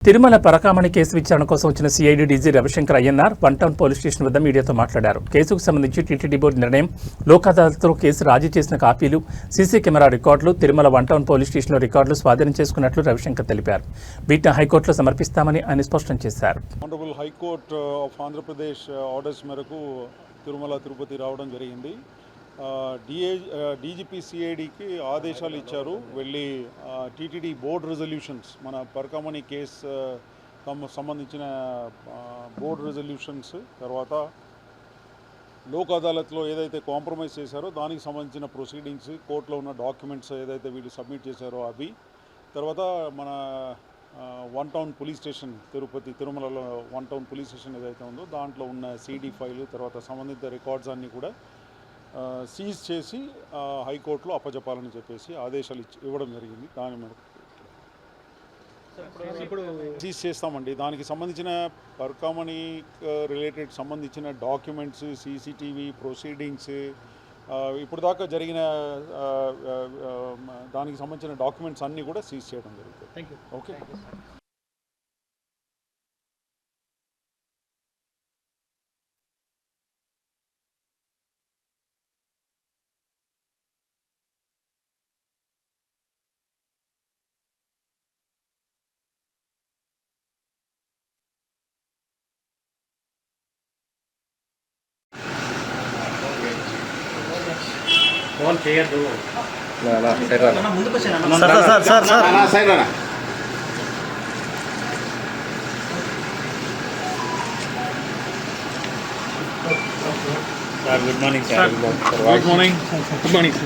Tirumala Parakamani case విచారణ కోసం వచ్చిన CID DG Ravishankar Ayyannar one town police station వద్ద మీడియాతో మాట్లాడారు. కేసుకు సంబంధించి టీటీడీ బోర్డు నిర్ణయం, లోక్ అదాలత్లో కేసు రాజీ చేసిన కాపీలు, సీసీ కెమెరా రికార్డులు, తిరుమల వన్ టౌన్ పోలీస్ స్టేషన్లో రికార్డులు స్వాధీనం చేసుకున్నట్లు రవిశంకర్ తెలిపారు. వీటిని హైకోర్టులో సమర్పిస్తామని ఆయన స్పష్టం చేశారు. Honourable high court of Andhra Pradesh orders మేరకు తిరుమల తిరుపతి రావడం జరిగింది. డీజీపీ సిఐడికి ఆదేశాలు ఇచ్చారు. వెళ్ళి టీటీడీ బోర్డ్ రెజల్యూషన్స్, మన పరకామణి కేసు సంబంధించిన బోర్డ్ రెజల్యూషన్స్, తర్వాత లోక్ అదాలత్లో ఏదైతే కాంప్రమైజ్ చేశారో దానికి సంబంధించిన ప్రొసీడింగ్స్, కోర్టులో ఉన్న డాక్యుమెంట్స్ ఏదైతే వీళ్ళు సబ్మిట్ చేశారో అవి, తర్వాత మన వన్ టౌన్ పోలీస్ స్టేషన్ తిరుమలలో వన్ టౌన్ పోలీస్ స్టేషన్ ఏదైతే ఉందో దాంట్లో ఉన్న సీడీ ఫైలు, తర్వాత సంబంధిత రికార్డ్స్ అన్నీ కూడా సీజ్ చేసి హైకోర్టులో అప్పచెప్పాలని చెప్పేసి ఆదేశాలు ఇవ్వడం జరిగింది. దాని మేరకు ఇప్పుడు సీజ్ చేస్తామండి. దానికి సంబంధించిన పరకామణి రిలేటెడ్ సంబంధించిన డాక్యుమెంట్స్, సీసీటీవీ ప్రొసీడింగ్స్, ఇప్పుడు దాకా జరిగిన దానికి సంబంధించిన డాక్యుమెంట్స్ అన్నీ కూడా సీజ్ చేయడం జరుగుతుంది. ఓకే. ఫోన్ చేయొద్దు. Good morning sir. Good morning.